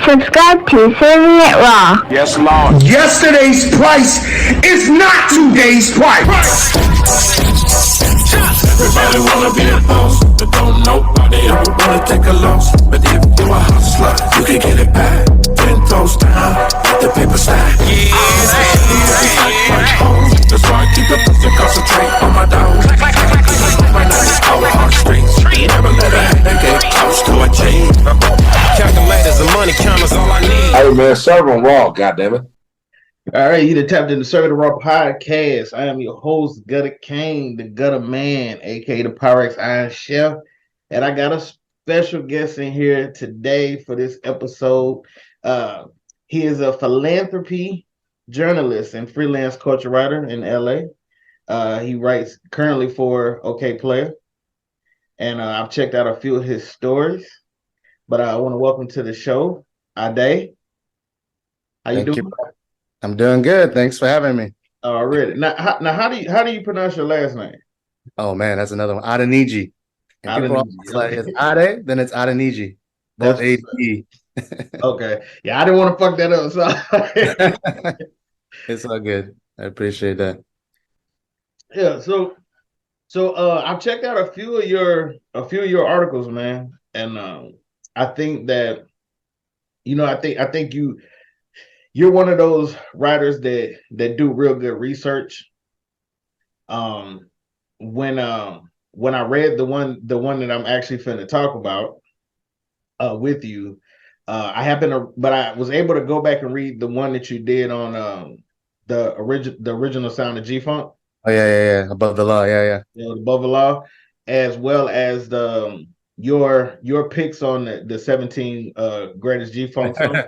Subscribe to Serving It Raw. Yes, Lord. Yesterday's price is not today's price. Everybody wanna be a boss, but don't nobody ever wanna take a loss. But if you a hustler, you can get it back. 10 toes down, let the paper stack. That's why I keep the pussy, concentrate on my down. Right now it's our heartstrings. Never let a hater get close to a chain. Calculators and money counters, all I need. Hey man, CIRV'N Raw, goddammit. All right, you done tapped into Serving It Raw podcast. I am your host, Kokane, the Gutter Man, aka the Pyrex Iron Chef, and I got a special guest in here today for this episode. He is a philanthropy journalist and freelance culture writer in LA. He writes currently for OK Player, and I've checked out a few of his stories. But I want to welcome to the show, Ade. How you doing? I'm doing good. Thanks for having me. Already. Now, how do you pronounce your last name? Oh man, that's another one. Adeniji. And people always like it's Ade, then it's Adeniji. Both A-D. Okay. Yeah, I didn't want to fuck that up. So It's all good. I appreciate that. yeah. So I've checked out a few of your articles, man, and I think that I think you're one of those writers that do real good research. When I read the one that I'm actually finna talk about with you, but I was able to go back and read the one that you did on the original sound of G-Funk. Oh yeah. Above the law, yeah. Above the law, as well as your picks on the 17 greatest G-Funk songs.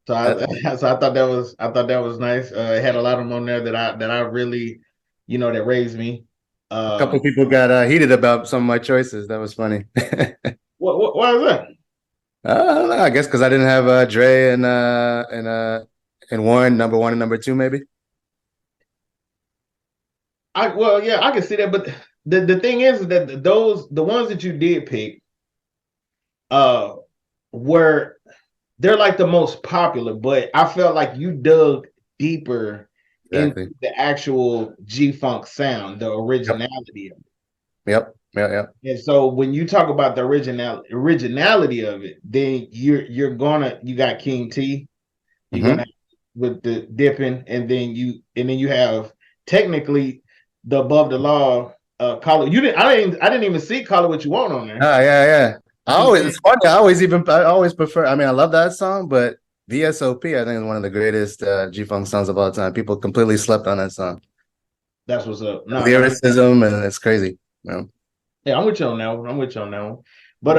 So I thought that was nice. It had a lot of them on there that I really, that raised me. A couple people got heated about some of my choices. That was funny. Why is that? I don't know. I guess because I didn't have Dre and Warren number 1 and number 2, maybe. I can see that, but the thing is that the ones that you did pick, they're like the most popular, but I felt like you dug deeper into the actual G-Funk sound, the originality of it. Yep. And so when you talk about the originality of it, then you got King T, you're gonna have with the dipping, and then you have technically the Above the Law Call It. I didn't even see Call It What You Want on there. Yeah. It's funny. I always prefer. I mean, I love that song, but VSOP I think is one of the greatest G-Funk songs of all time. People completely slept on that song. That's what's up. Lyricism, and it's crazy. Yeah, I'm with you on that one. But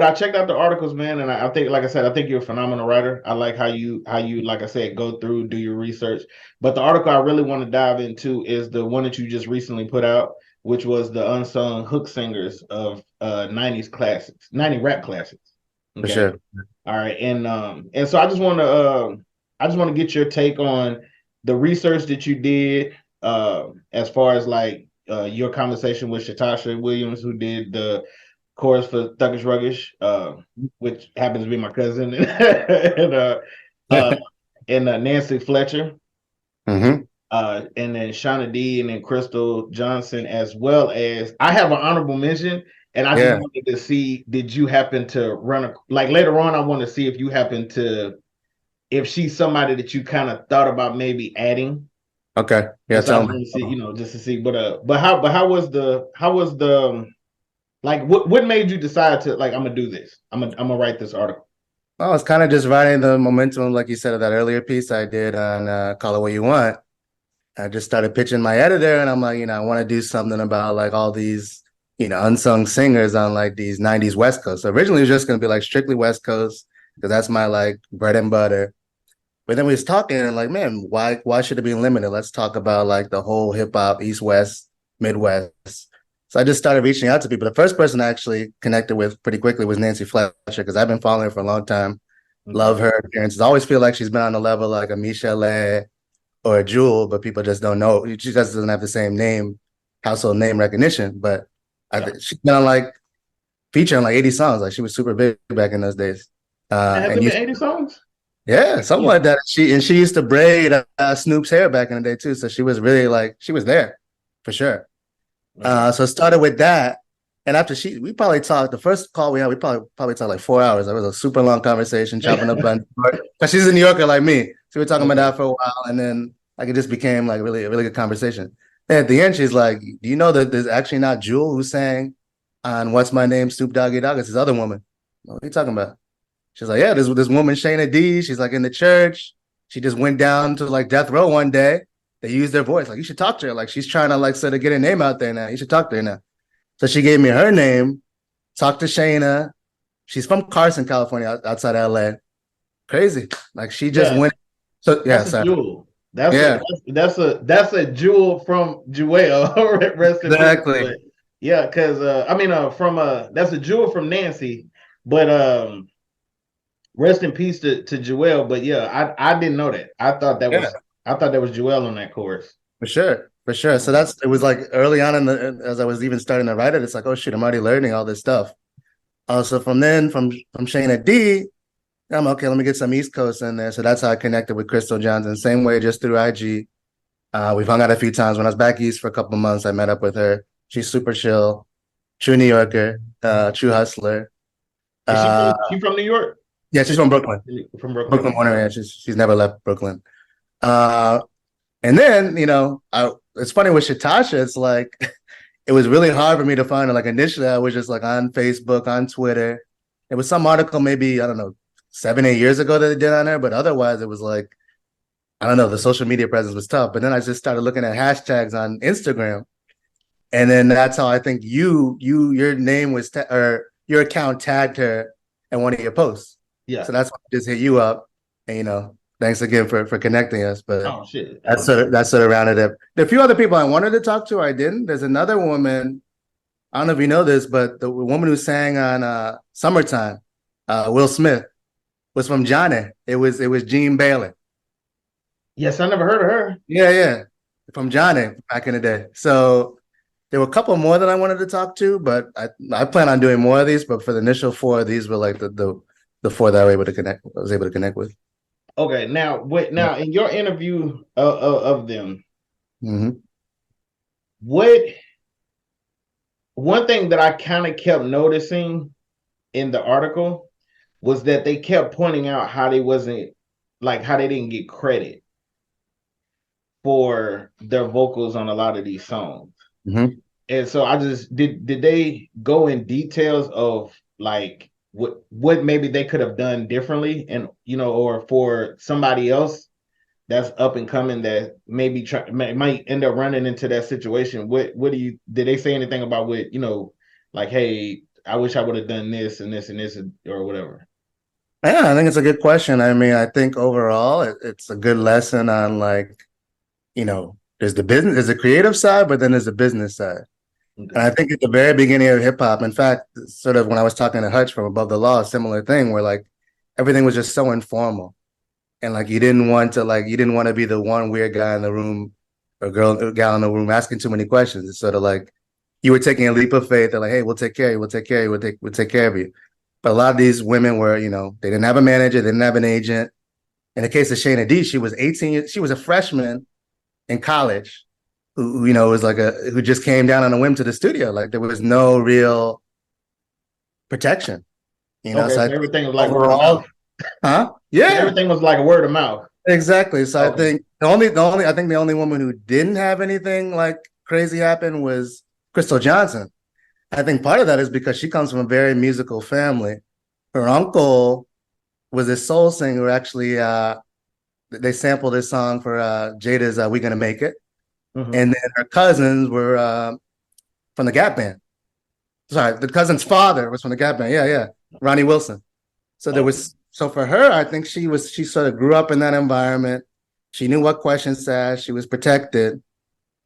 I checked out the articles, man, and I think, like I said, I think you're a phenomenal writer. I like how you, like I said, go through, do your research. But the article I really want to dive into is the one that you just recently put out, which was the unsung hook singers of 90s classics, 90 rap classics. Okay? For sure. All right, and so I just want to get your take on the research that you did, as far as like your conversation with Shatasha Williams, who did the chorus for Thuggish Ruggish, which happens to be my cousin, and Nanci Fletcher. Mm-hmm. And then Shauna D, and then Crystal Johnson, as well as I have an honorable mention, and I just wanted to see, did you happen to run later on? I want to see if she's somebody that you kind of thought about maybe adding. Okay, yeah, so just to see, but how was the like what made you decide to I'm gonna do this? I'm gonna write this article. Well, it's kind of just riding the momentum, like you said, of that earlier piece I did on Call It What You Want. I just started pitching my editor, and I'm like, I want to do something about like all these, unsung singers on like these 90s West Coast. So originally it was just going to be like strictly West Coast, because that's my like bread and butter. But then we was talking and like, man, why should it be limited? Let's talk about like the whole hip hop, East, West, Midwest. So I just started reaching out to people. The first person I actually connected with pretty quickly was Nanci Fletcher, because I've been following her for a long time. Love her appearances. I always feel like she's been on the level like a Michelle or a Jewel, but people just don't know. She just doesn't have the same household name recognition. But she's been on featuring 80 songs. Like she was super big back in those days. Has And it you, been 80 songs? yeah, something Yeah. like that. She used to braid Snoop's hair back in the day too, so she was really like she was there for sure. Okay. So it started with that, and after we probably talked. The first call we had, we probably talked like 4 hours. It was a super long conversation, chopping up buns. Because she's a New Yorker like me, so we were talking about that for a while, and then like it just became like really a really good conversation. And at the end, she's like, "Do you know that there's actually not Jewel who sang on What's My Name, Snoop Doggy Dogg? It's this other woman. What are you talking about?" She's like, "Yeah, this woman Shayna D. She's like in the church. She just went down to like death row one day. They used their voice. Like you should talk to her. Like she's trying to like sort of get her name out there now. You should talk to her now." So she gave me her name. Talked to Shayna. She's from Carson, California, outside LA. Crazy. Like she just Yeah, went. So yeah, that's a sorry. jewel. That's Yeah, that's a jewel from Jewel. Rest in peace. exactly. But yeah, because from that's a jewel from Nancy, but rest in peace to Jewel. But yeah, I didn't know that. Yeah, I thought that was Jewel on that chorus. for sure. For sure. So it was like early on as I was even starting to write it, it's like, oh shit, I'm already learning all this stuff. So from Shayna D, I'm okay, let me get some East Coast in there. So that's how I connected with Crystal Johnson. Same way, just through IG. We've hung out a few times. When I was back east for a couple of months, I met up with her. She's super chill, true New Yorker, true hustler. Is Uh, she from New York? yeah, she's from Brooklyn. From Brooklyn. Brooklyn born. Yeah, she's never left Brooklyn. And then it's funny with Shatasha. It's like it was really hard for me to find her. Like initially, I was just like on Facebook, on Twitter. It was some article maybe I don't know 7-8 years ago that they did on her, but otherwise it was like I don't know. The social media presence was tough. But then I just started looking at hashtags on Instagram, and then that's how I think your name was or your account tagged her in one of your posts. Yeah. So that's why I just hit you up, and thanks again for connecting us. But Oh shit. that sort of rounded up. There are a few other people I wanted to talk to, I didn't. There's another woman. I don't know if you know this, but the woman who sang on "Summertime," Will Smith, was from Johnny. It was Jean Bailey. Yes, I never heard of her. Yeah, from Johnny back in the day. So there were a couple more that I wanted to talk to, but I plan on doing more of these. But for the initial four, these were like the four that I was able to connect with. Okay, now in your interview of them, Mm-hmm. one thing that I kind of kept noticing in the article was that they kept pointing out how they didn't get credit for their vocals on a lot of these songs. Mm-hmm. And so I just did they go in details of like what maybe they could have done differently, and or for somebody else that's up and coming that maybe might end up running into that situation. What did they say anything about like, hey, I wish I would have done this and this and this or whatever? Yeah, I think it's a good question. I mean, I think overall it's a good lesson on like, there's the creative side, but then there's the business side. Okay. And I think at the very beginning of hip hop, in fact, sort of when I was talking to Hutch from Above the Law, similar thing where like everything was just so informal. And like you didn't want to be the one weird guy in the room or gal in the room asking too many questions. It's sort of like you were taking a leap of faith. They're like, hey, we'll take care of you, we'll take care of you, we'll take care of you. But a lot of these women were, they didn't have a manager, they didn't have an agent. In the case of Shayna D, she was 18, she was a freshman in college who was like who just came down on a whim to the studio. Like there was no real protection. Okay, so everything was like word of mouth. Huh? Yeah. Everything was like a word of mouth. Exactly. So okay. I think the only woman who didn't have anything like crazy happen was Crystal Johnson. I think part of that is because she comes from a very musical family. Her uncle was a soul singer. Actually, they sampled this song for Jada's "We Gonna Make It," and then her cousins were from the Gap Band. Sorry, the cousin's father was from the Gap Band. Yeah, Ronnie Wilson. So there was. So for her, I think she sort of grew up in that environment. She knew what questions to ask. She was protected.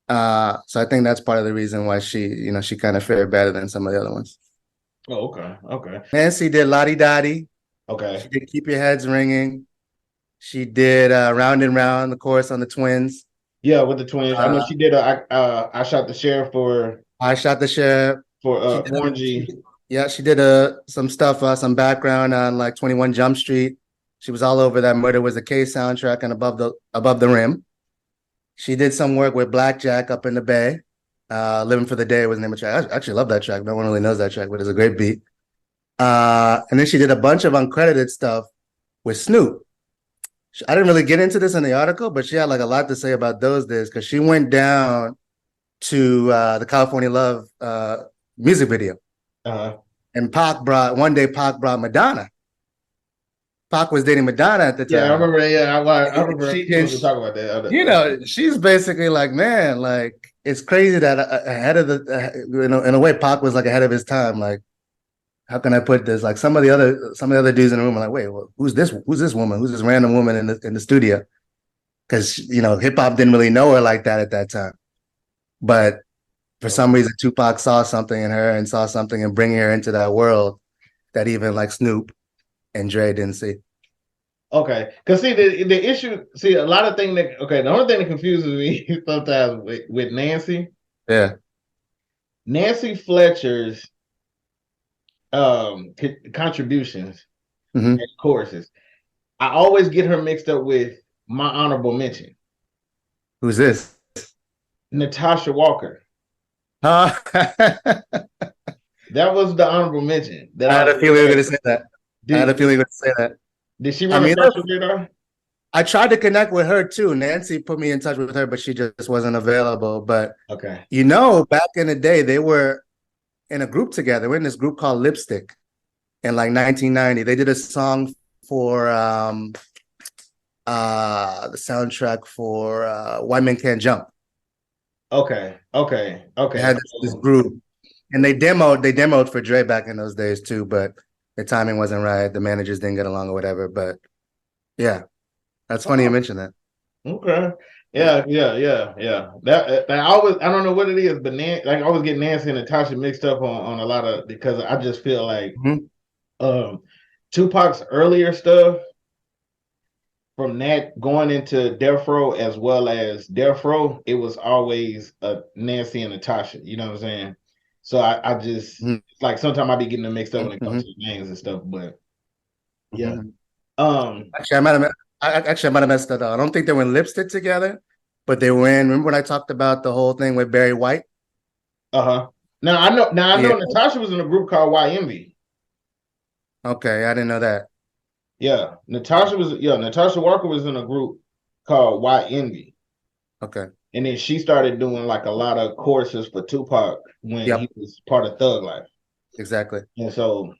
So I think that's part of the reason why she kind of fared better than some of the other ones. Oh, okay. Nancy did Lottie Dottie. Okay. She did Keep Your Heads Ringing. She did Round and Round, the chorus on the Twins. Yeah, with the Twins. I know she did I Shot the Sheriff for I Shot the Sheriff. For Orangey. Yeah, she did some stuff, some background on like 21 Jump Street. She was all over that Murder Was the Case soundtrack and Above the Rim. She did some work with Blackjack up in the Bay. Living for the Day was the name of the track. I actually love that track. No one really knows that track, but it's a great beat. And then she did a bunch of uncredited stuff with Snoop. I didn't really get into this in the article, but she had like a lot to say about those days because she went down to the California Love music video. And Pac brought Madonna. Pac was dating Madonna at the time. Yeah, I remember. Yeah, I remember. She talk about that. You know, she's basically like, man, like it's crazy that ahead of the, in a way, Pac was like ahead of his time. Like, how can I put this? Like some of the other dudes in the room are like, wait, well, who's this? Who's this woman? Who's this random woman in the studio? Because hip hop didn't really know her like that at that time. But for some reason, Tupac saw something in her and saw something in bringing her into that world that even like Snoop and Dre didn't see. Okay, because see the issue. See a lot of things that. Okay, the only thing that confuses me sometimes with Nanci. Yeah. Nanci Fletcher's contributions and choruses. I always get her mixed up with my honorable mention. Who's this? Natasha Walker. That was the honorable mention. I had a feeling you were going to say that. Did she run a social radar? I tried to connect with her too. Nanci put me in touch with her, but she just wasn't available. But okay, back in the day, they were in a group together. We're in this group called Lipstick in like 1990. They did a song for the soundtrack for White Men Can't Jump. Okay. They had this group, and they demoed for Dre back in those days too, but the timing wasn't right. The managers didn't get along or whatever. But yeah, that's funny you mentioned that. Okay. Yeah. That I don't know what it is, but I always get Nanci and Natasha mixed up on a lot of, because I just feel like Tupac's earlier stuff, from that going into Death Row as well as Death Row, it was always Nanci and Natasha. You know what I'm saying? So I just like sometimes I be getting them mixed up when it comes to names and stuff. But yeah. Actually, I might have messed that up. I don't think they were in Lipstick together, but they were in. Remember when I talked about the whole thing with Barry White? Now I know Natasha was in a group called Y Envy. Okay, I didn't know that. Yeah, Natasha Walker was in a group called Y Envy. Okay. And then she started doing like a lot of courses for Tupac when he was part of Thug Life. Exactly. And so,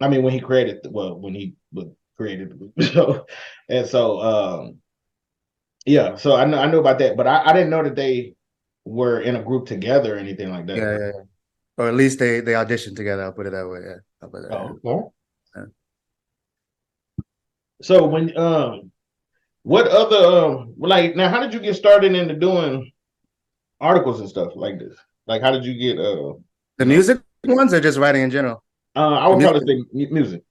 I mean, when he created the group. So I knew about that, but I didn't know that they were in a group together or anything like that. Yeah. Or at least they auditioned together. I'll put it that way. Yeah. I'll put it that way. Okay. Yeah. So when what other like now? How did you get started into doing articles and stuff like this? Like, how did you get the music ones or just writing in general? I would probably say music.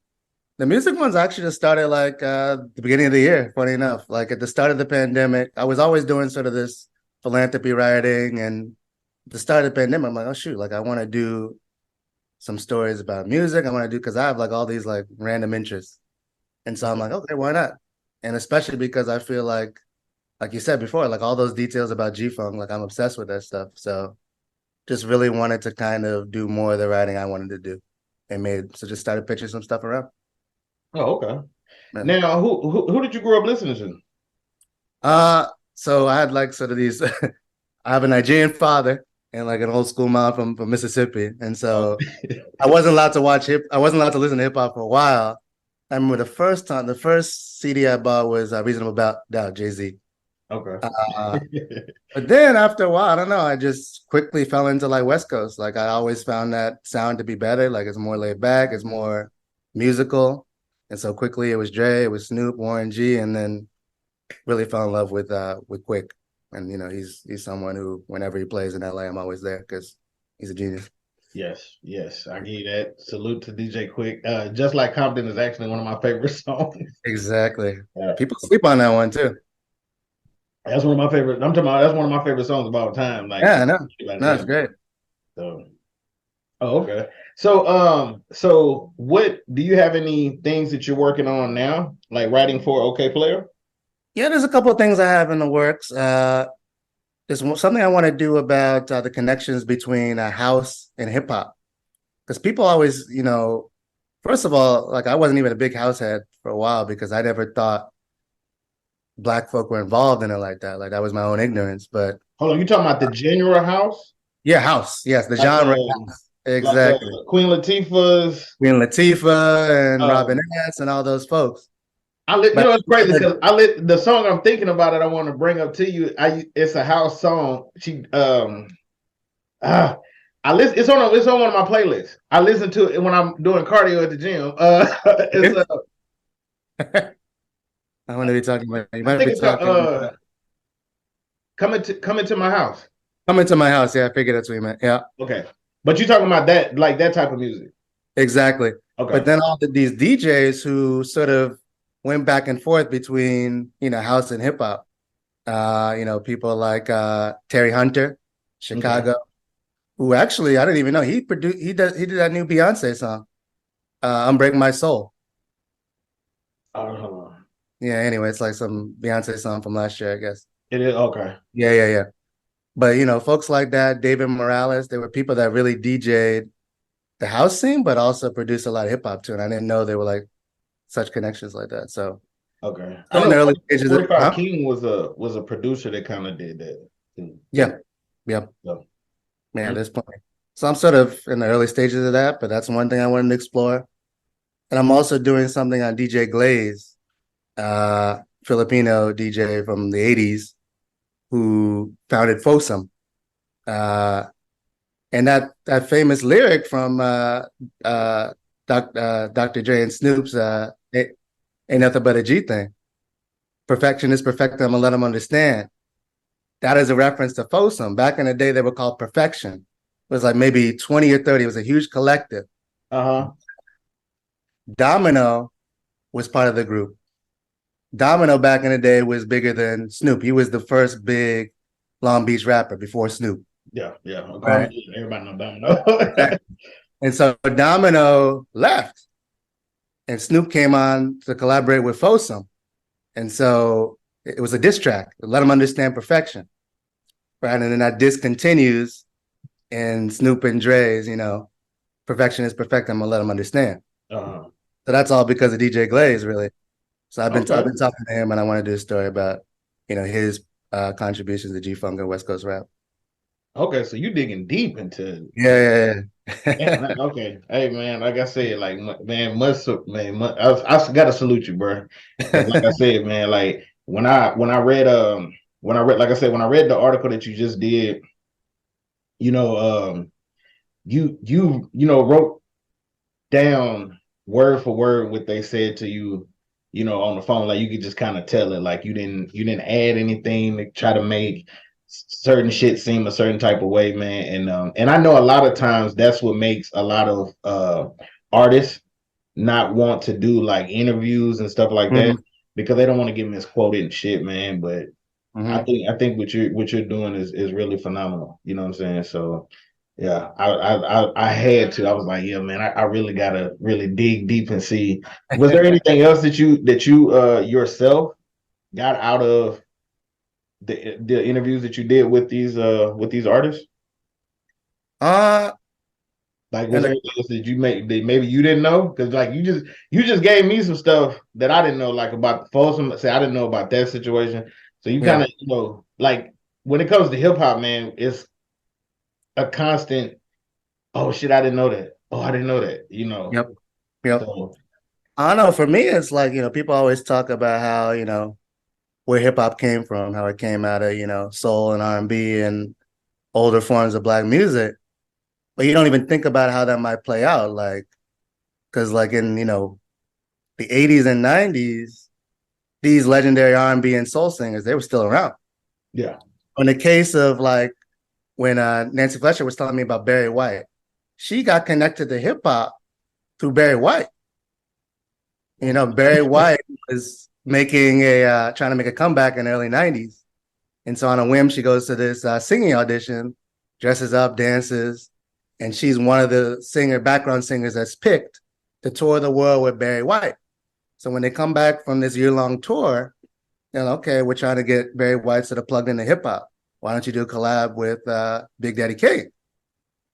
The music ones actually just started like the beginning of the year. Funny enough, like at the start of the pandemic, I was always doing sort of this philanthropy writing, and at the start of the pandemic, I'm like, oh shoot, like I want to do some stories about music. I want to do, because I have like all these like random interests, and so I'm like, okay, why not? And especially because I feel like you said before, like all those details about G-Funk, like I'm obsessed with that stuff. So just really wanted to kind of do more of the writing I wanted to do, and just started pitching some stuff around. Oh, okay. Yeah. Now, who did you grow up listening to? So I had like sort of these. I have a Nigerian father and like an old school mom from Mississippi, and so I wasn't allowed to listen to hip hop for a while. I remember the first CD I bought was Reasonable Doubt, Jay-Z. Okay. But then after a while, I don't know, I just quickly fell into like West Coast. Like I always found that sound to be better. Like it's more laid back, it's more musical. And so quickly it was Dre, it was Snoop, Warren G, and then really fell in love with Quick. And he's someone who, whenever he plays in LA, I'm always there because he's a genius. Yes, I give you that. Salute to DJ Quick. Just Like Compton is actually one of my favorite songs. Exactly. People sleep on that one too. That's one of my favorite. I'm talking about. That's one of my favorite songs of all time. Like, yeah, I know. No, it's great. So, okay. So what do you have any things that you're working on now, like writing for OK Player? Yeah, there's a couple of things I have in the works. There's something I want to do about the connections between house and hip hop, because people always, first of all, like I wasn't even a big house head for a while because I never thought black folk were involved in it like that. Like that was my own ignorance. But Hold on, you talking about the genre house? yeah, house, yes, the Like genre, uh, exactly. Queen Latifah's. Queen Latifah and Robin Um, S. and all those folks. you But know, it's crazy because the song I'm thinking about it. I want to bring up to you. It's a house song. Uh, it's on one of my playlists. I listen to it when I'm doing cardio at the gym. I want to be talking about. You I might think be it's talking about coming to my house. coming to my house. Yeah, I figured that's what you meant. Yeah, Okay, but you talking about that like that type of music? exactly. Okay, But then these DJs who sort of went back and forth between house and hip hop. People like Terry Hunter, Chicago, who actually I didn't even know he did that new Beyonce song, "Unbreak My Soul." uh, Yeah. Anyway, it's like some Beyonce song from last year, I guess. it is okay. Yeah, yeah, yeah. But folks like that, David Morales, they were people that really DJ'd the house scene, but also produced a lot of hip hop too. And I didn't know they were like such connections like that. So Okay, I still in the know early stages. 45 King was a producer that kind of did that. Yeah, yeah, So, man. There's plenty. So I'm sort of in the early stages of that, but that's one thing I wanted to explore. And I'm also doing something on DJ Glaze, Filipino DJ from the 80s who founded Fosum. And that famous lyric from Dr. Dre and Snoop's Ain't Nothing But a G Thing. Perfection is perfect, I'm gonna let them understand. That is a reference to Fosum. Back in the day, they were called Perfection. It was like maybe 20 or 30. It was a huge collective. Domino was part of the group. Domino back in the day was bigger than Snoop. He was the first big Long Beach rapper before Snoop. Yeah. Right. Everybody know Domino. And so Domino left, and Snoop came on to collaborate with Fosum. And so it was a diss track. Let them understand perfection. Right. And then that diss continues in Snoop and Dre's, perfection is perfect. I'm gonna let them understand. So that's all because of DJ Glaze, really. So I've been talking to him, and I want to do a story about, his contributions to G-Funk and West Coast rap. Okay, so you digging deep into Yeah. Man, okay. Hey man, like I said, like man, I gotta salute you, bro. Like I said, man, like when I read like I said, when I read the article that you just did, you wrote down word for word what they said to you, on the phone. Like you could just kind of tell it, like you didn't add anything to try to make certain shit seem a certain type of way, man. And I know a lot of times that's what makes a lot of artists not want to do like interviews and stuff like that because they don't want to get misquoted and shit, man. But I think what you're doing is really phenomenal. You know what I'm saying? So yeah, I had to. I was like, yeah, man, I really gotta really dig deep and see. Was there anything else that you yourself got out of the interviews that you did with these artists? Like, was there anything else that you that maybe you didn't know? Because like you just gave me some stuff that I didn't know, like about the Folsom. Say I didn't know about that situation. So you kind of like when it comes to hip hop, man, it's a constant. Oh shit, I didn't know that. Oh, I didn't know that. Yep. So, I don't know. For me, it's like people always talk about how where hip hop came from, how it came out of soul and R&B and older forms of black music, but you don't even think about how that might play out, like because like in the 80s and 90s, these legendary R&B and soul singers, they were still around. Yeah. In the case of like when Nanci Fletcher was telling me about Barry White, she got connected to hip hop through Barry White. Barry White was trying to make a comeback in the early 90s. And so on a whim, she goes to this singing audition, dresses up, dances, and she's one of the background singers that's picked to tour the world with Barry White. So when they come back from this year-long tour, okay, we're trying to get Barry White sort of plugged into hip hop. Why don't you do a collab with Big Daddy Kane?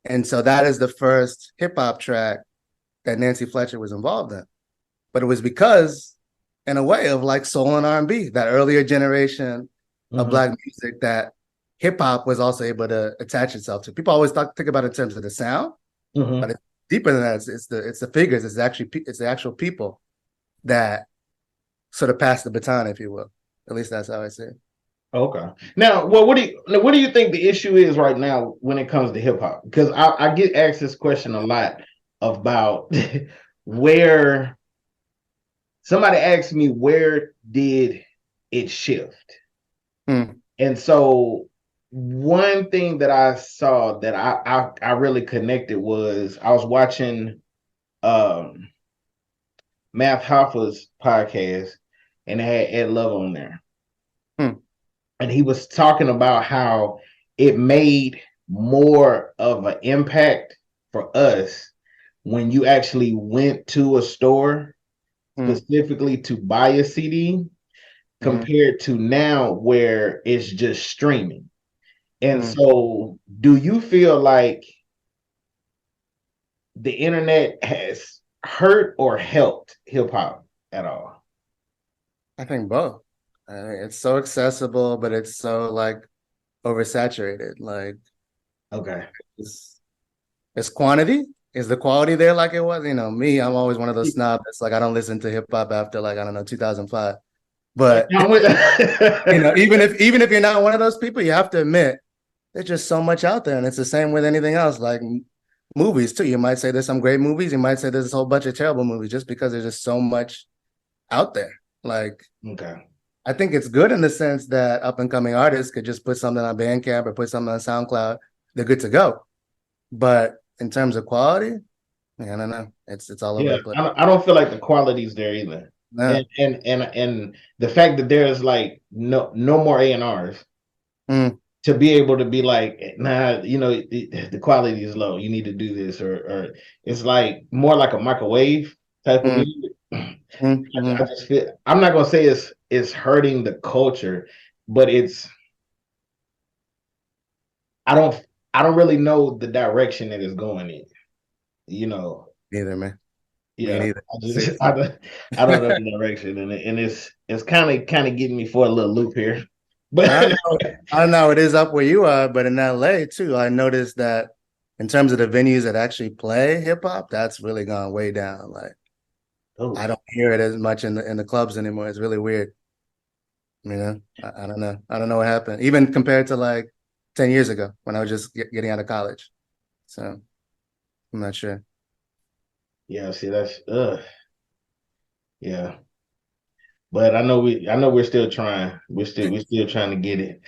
And so that is the first hip hop track that Nanci Fletcher was involved in. But it was because, in a way, of like soul and R&B, that earlier generation of Black music that hip hop was also able to attach itself to. People always think about it in terms of the sound, but it's deeper than that. It's the figures. It's the actual people that sort of pass the baton, if you will. At least that's how I see it. Okay. Now, well, what do you think the issue is right now when it comes to hip hop? Because I get asked this question a lot about where somebody asked me where did it shift, and so one thing that I saw that I really connected was I was watching Math Hoffa's podcast, and they had Ed Love on there. And he was talking about how it made more of an impact for us when you actually went to a store specifically to buy a CD compared to now where it's just streaming. And so do you feel like the internet has hurt or helped hip hop at all? I think both. It's so accessible, but it's so like oversaturated. Like, okay, it's quantity. Is the quality there like it was? Me, I'm always one of those snobs. It's like I don't listen to hip hop after 2005. But even if you're not one of those people, you have to admit there's just so much out there, and it's the same with anything else. Like movies too. You might say there's some great movies. You might say there's a whole bunch of terrible movies, just because there's just so much out there. Like, okay. I think it's good in the sense that up and coming artists could just put something on Bandcamp or put something on SoundCloud. They're good to go. But in terms of quality, I don't know. It's all over the place. I don't feel like the quality's there either. No. And the fact that there's like no more A&Rs to be able to be like, nah, the quality is low. You need to do this, or it's like more like a microwave type of music. I just feel, I'm not gonna say it's hurting the culture, but I don't really know the direction that it's going in. Neither, man. Yeah, I don't know the direction, and it's kind of getting me for a little loop here. But I don't know it is up where you are, but in LA too, I noticed that in terms of the venues that actually play hip hop, that's really gone way down. Like, I don't hear it as much in the clubs anymore. It's really weird. I don't know. I don't know what happened. Even compared to like 10 years ago when I was just getting out of college. So I'm not sure. Yeah, see, that's yeah. But I know we're still trying. We're still trying to get it.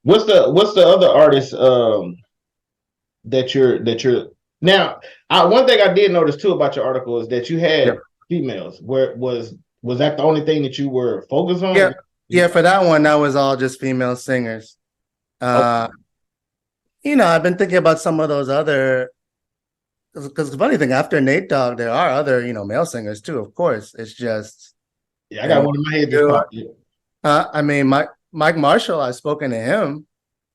What's the other artist that you're now? One thing I did notice too about your article is that you had females. Where was that the only thing that you were focused on? Yeah. For that one, that was all just female singers. I've been thinking about some of those other. Because the funny thing, after Nate Dogg, there are other male singers too. Of course, it's just. Yeah, I got one in my head. Mike Marshall, I've spoken to him.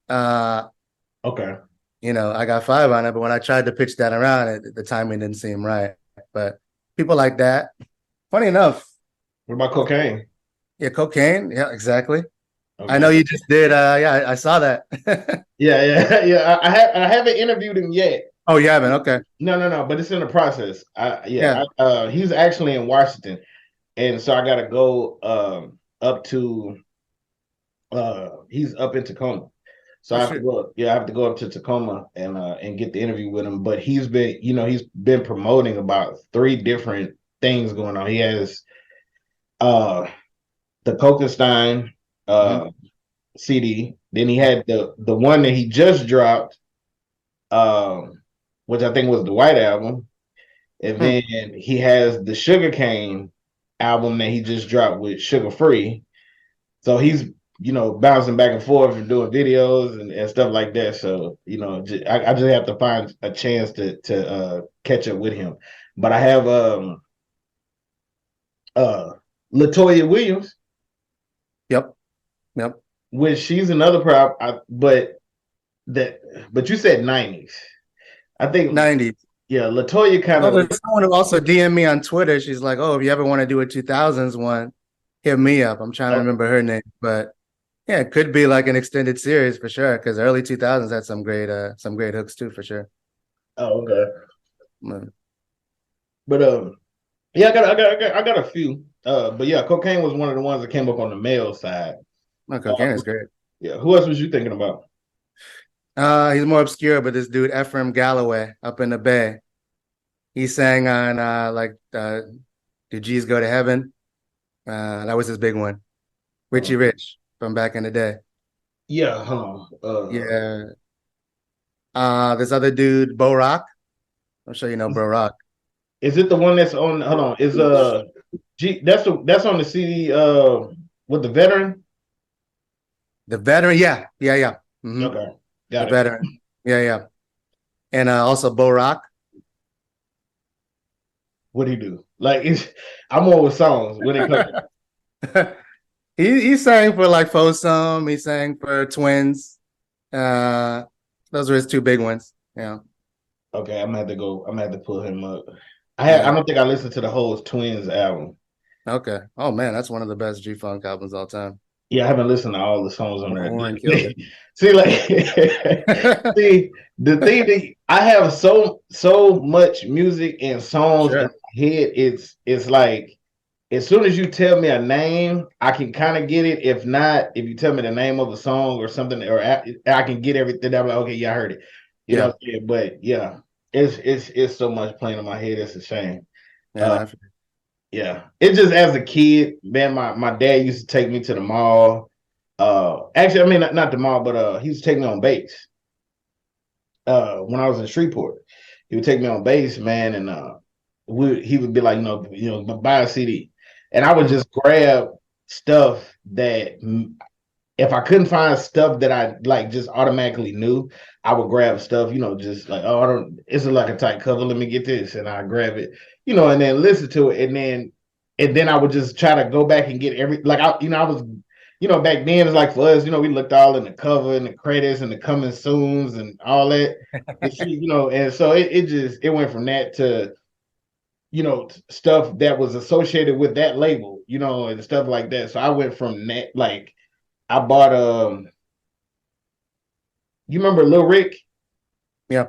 Okay. I got 5 on it, but when I tried to pitch that around, the timing didn't seem right. But people like that. Funny enough. What about Kokane? Yeah, Kokane. Yeah, exactly. Okay. I know you just did. I saw that. Yeah. I haven't interviewed him yet. Oh, you haven't? Okay. No. But it's in the process. He's actually in Washington. And so I got to go up to he's up in Tacoma. So I have to go. Yeah, I have to go up to Tacoma and get the interview with him. But he's been promoting about 3 different things going on. He has the Kokane CD. Then he had the one that he just dropped, which I think was the White Album. And then he has the Sugarcane album that he just dropped with Sugar Free. So he's bouncing back and forth and doing videos and stuff like that. So, I just have to find a chance to catch up with him. But I have Latoya Williams. Yep. Which she's another prop, but you said 90s. I think 90s. Yeah, Latoya kind of. There's someone who also DM'd me on Twitter. She's like, "Oh, if you ever want to do a 2000s one, hit me up." I'm trying to remember her name, but yeah, it could be like an extended series for sure. Because early 2000s had some great hooks too, for sure. Oh, okay. But yeah, I got a few. But yeah, Kokane was one of the ones that came up on the male side. No, Kokane is great. Yeah, who else was you thinking about? He's more obscure, but this dude Ephraim Galloway up in the Bay. He sang on "Do G's Go to Heaven?" That was his big one. Richie Rich from back in the day. Yeah, hold on. Yeah. This other dude, Bo Rock. I'm sure you know Bo Rock. Is it the one that's on? Hold on. Is that's on the CD with the veteran? The veteran, yeah. Mm-hmm. Okay, got the veteran, yeah. And also Bo Rock. What do he do? I'm more with songs when it comes. he sang for like Fosum. He sang for Twins. Those were his two big ones. Yeah. Okay, I'm gonna have to pull him up. I don't think I listened to the whole Twins album. Okay. Oh man, that's one of the best G-Funk albums of all time. Yeah, I haven't listened to all the songs on there. See, the thing that I have so much music and songs in my head, it's like as soon as you tell me a name, I can kind of get it. If not, if you tell me the name of a song or something, or I can get everything. I'm like, okay, yeah, I heard it. You know what I'm saying? But yeah, it's so much playing in my head. It's a shame. Yeah, it's just as a kid, man. My dad used to take me to the mall. Actually, I mean not the mall, but he used to take me on base. When I was in Shreveport, he would take me on base, man, and he would be like, buy a CD, and I would just grab stuff that if I couldn't find stuff that I like just automatically knew, I would grab stuff, just like, oh, I don't, it's like a tight cover, let me get this, and I grab it, and then listen to it, and then I would just try to go back and get I was, back then it's like for us, we looked all in the cover and the credits and the coming soons and all that, and so it went from that to, stuff that was associated with that label, and stuff like that. So I went from that, like, I bought you remember Lil Rick? Yeah.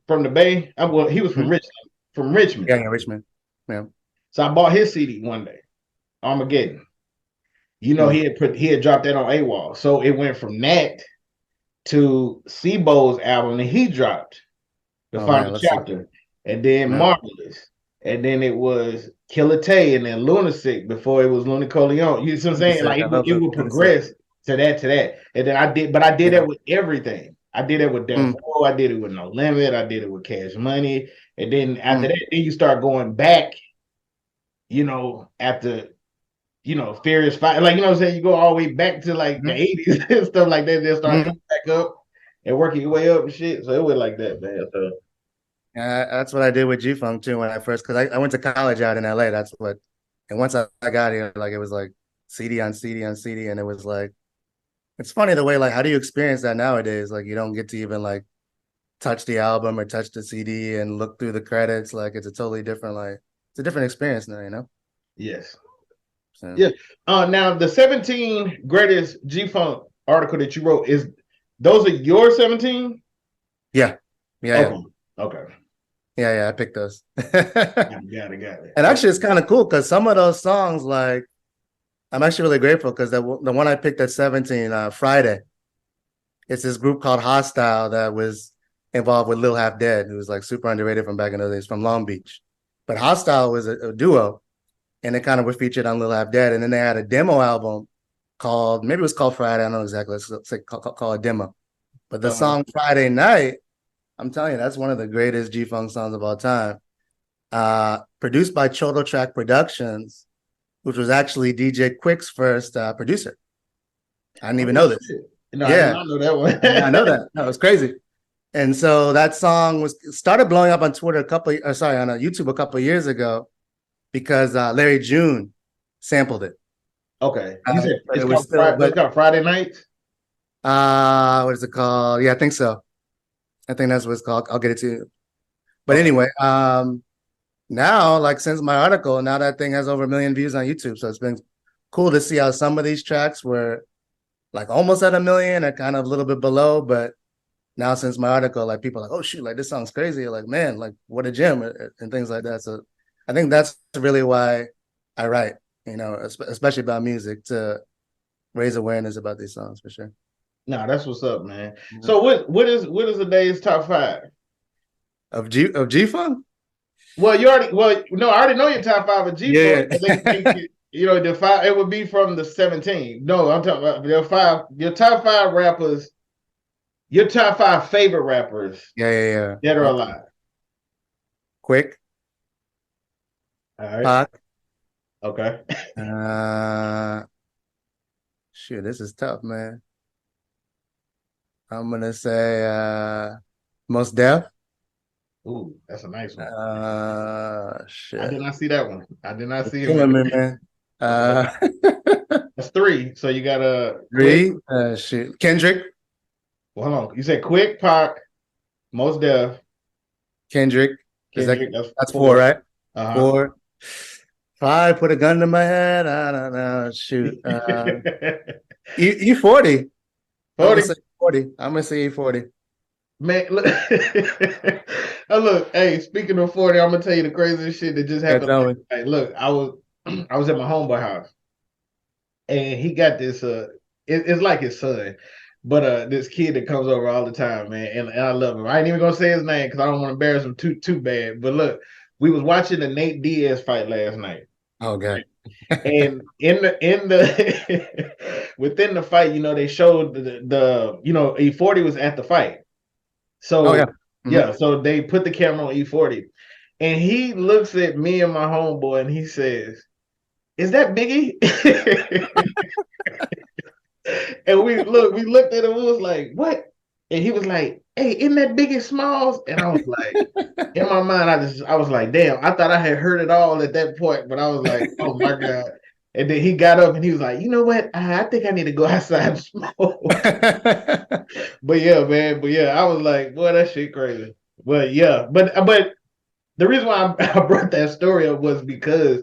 From the Bay. Well, he was from Richmond. Yeah, Richmond. Yeah. So I bought his CD one day, Armageddon. He had dropped that on AWOL. So it went from that to Sebo's album that he dropped, the final chapter, and then Marvelous. And then it was Killer Tay, and then Lunatic before it was Luna Coleon. You see what I'm saying? Like it would progress to that. And then I did that with everything. I did it with Death Row, I did it with No Limit, I did it with Cash Money. And then after that, then you start going back, after Furious Five, like, what I'm saying? You go all the way back to like the 80s and stuff like that, then start coming back up and working your way up and shit. So it was like that, man. So that's what I did with G-Funk too when I first, because I went to college out in LA. And once I got here, like it was like CD on CD on CD, and it was like, it's funny the way, like, how do you experience that nowadays? Like, you don't get to even like touch the album or touch the CD and look through the credits. Like, it's a totally different, like, it's a different experience now, Yes. So. Yeah. Now the 17 greatest G-Funk article that you wrote, those are your 17? Yeah. Okay. Yeah, I picked those. Got it. And actually, it's kind of cool because some of those songs, like, I'm actually really grateful because the one I picked at 17, Friday, it's this group called Hostile that was involved with Lil Half Dead, who was like super underrated from back in those days, from Long Beach. But Hostile was a duo, and they kind of were featured on Lil Half Dead. And then they had a demo album maybe it was called Friday. I don't know exactly. Let's say call it Demo. But the song Friday Night, I'm telling you, that's one of the greatest G-Funk songs of all time. Produced by Chodo Track Productions, which was actually DJ Quick's first producer. I didn't even know this. Shit. No, I did not know that one. I know that. No, it's crazy. And so that song started blowing up on Twitter on YouTube a couple of years ago because Larry June sampled it. Okay. You said it's called Friday Nights? What is it called? Yeah, I think so. I think that's what it's called. I'll get it to you. But anyway, now, like since my article, now that thing has over 1 million views on YouTube. So it's been cool to see how some of these tracks were like almost at 1 million or kind of a little bit below. But now since my article, like people are like, oh shoot, like this song's crazy. Like, man, like what a gem and things like that. So I think that's really why I write, especially about music, to raise awareness about these songs for sure. Nah, that's what's up, man. Mm-hmm. So what is the day's top 5? Of G-Funk? Well, I already know your top 5 of G-Funk. Yeah. The 5, it would be from the 17. No, I'm talking about your top 5 rappers, your top 5 favorite rappers. Yeah. That are alive. Quick. All right. Pac. Okay. Shoot, this is tough, man. I'm gonna say Mos Def. Ooh, that's a nice one. Shit. I did not see that one. I did not see it. Man. That's 3. So you got a 3. Shit. Kendrick. Well, hold on. You said Quick, Pac, Mos Def, Kendrick. That's 4, right? 4. 5. Put a gun to my head. I don't know. Shoot. E40. 40. I'm gonna say E40. Man, look. Look. Hey, speaking of 40, I'm gonna tell you the craziest shit that just happened. Hey, look, I was at my homeboy house, and he got this. It's like his son, but this kid that comes over all the time, man, and I love him. I ain't even gonna say his name because I don't want to embarrass him too bad. But look, we was watching the Nate Diaz fight last night. Oh God. And within the fight, they showed the E40 was at the fight. So so they put the camera on E40, and he looks at me and my homeboy and he says, "Is that Biggie?" And we looked at him, we was like, "What?" And he was like, "Hey, isn't that Biggie Smalls?" And I was like, in my mind, I was like, damn, I thought I had heard it all at that point, but I was like, oh my God. And then he got up and he was like, you know what? I think I need to go outside and smoke. But yeah, man. But yeah, I was like, boy, that shit crazy. But yeah, but the reason why I brought that story up was because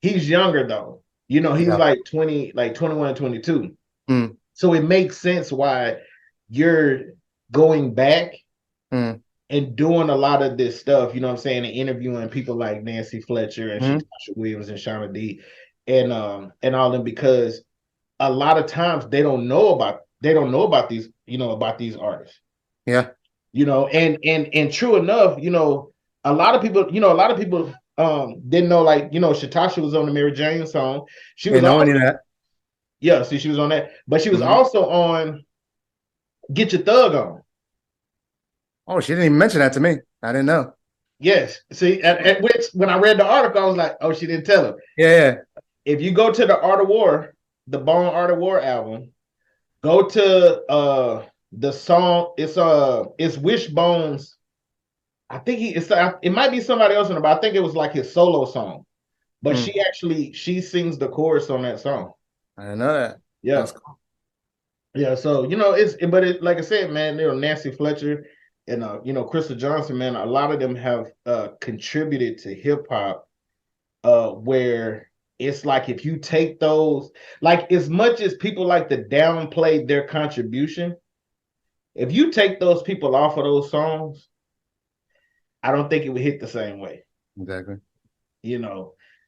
he's younger though. He's like 20, like 21 and 22. Mm. So it makes sense why you're going back and doing a lot of this stuff, you know what I'm saying, and interviewing people like Nanci Fletcher and Shatasha Williams and Shauna D and all them, because a lot of times they don't know about these, about these artists. Yeah. And true enough, a lot of people didn't know, like, Shatasha was on the Mary Jane song. She was on that. Yeah, see, she was on that, but she was also on Get Your Thug On. Oh, she didn't even mention that to me. I didn't know. Yes. See, at which, when I read the article, I was like, oh, she didn't tell him. Yeah. If you go to the Art of War, the Bone Art of War album, go to the song. It's Wishbone's. I think it might be somebody else in it, but I think it was like his solo song. But she sings the chorus on that song. I didn't know that. Yeah. That's cool. Yeah, so it's like I said, man, Nanci Fletcher and Crystal Johnson, man, a lot of them have contributed to hip hop, where it's like, if you take those, like, as much as people like to downplay their contribution, if you take those people off of those songs, I don't think it would hit the same way. Exactly.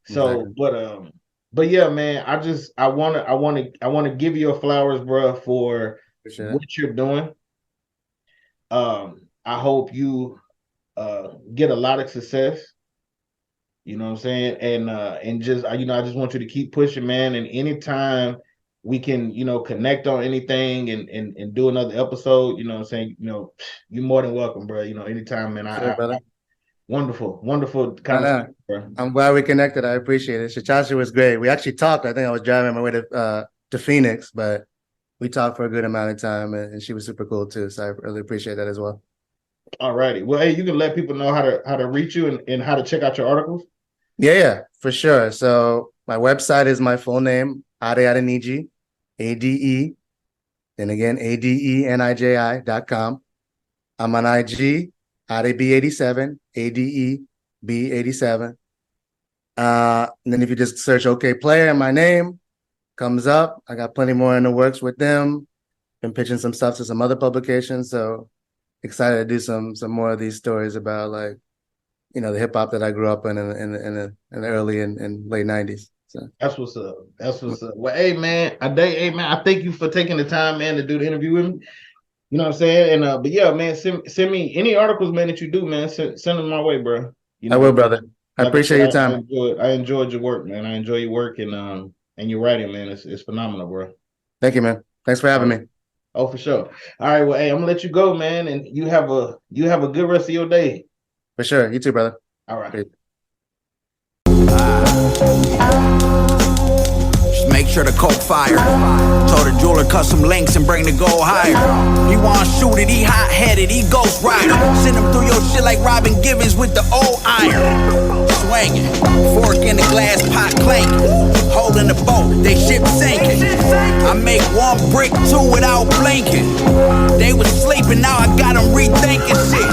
So exactly. But yeah, man, I want to give you your flowers, bro, for what you're doing. I hope you get a lot of success. You know what I'm saying? And just I just want you to keep pushing, man. And anytime we can, connect on anything and do another episode, you know what I'm saying? You're more than welcome, bro. Anytime, man. Brother. Wonderful conversation, bro. I'm glad we connected. I appreciate it. Shatasha was great. We actually talked. I think I was driving my way to Phoenix, but we talked for a good amount of time, and she was super cool too. So I really appreciate that as well. All righty. Well, hey, you can let people know how to reach you and how to check out your articles. Yeah, for sure. So my website is my full name, Adeniji, ADE, and again, ADENIJI.com. I'm on IG, ADB87, ADEB87. And then if you just search OK Player and my name comes up. I got plenty more in the works with them. Been pitching some stuff to some other publications. So excited to do some more of these stories about like, you know, the hip hop that I grew up in the early and late 90s. So that's what's up. That's what's up. Well, hey man, I thank you for taking the time, man, to do the interview with me. You know what I'm saying? And but yeah, man, send me any articles, man, that you do, man. Send them my way, bro. You know, I will, brother. I like appreciate your time. I enjoyed your work, man. I enjoy your work and your writing, man. It's phenomenal, bro. Thank you, man. Thanks for having me. Oh, for sure. All right, well, hey, I'm gonna let you go, man, and you have a good rest of your day. For sure. You too, brother. All right. Peace. Just make sure the coke fire. Told the jeweler cut some links and bring the gold higher. He wanna shoot it, he hot-headed, he ghost rider. Send him through your shit like Robin Givens with the old iron. Swinging, fork in the glass pot clanking. Holding the boat, they ship sinking. I make one brick, two without blinking. They was sleeping, now I got them rethinking shit.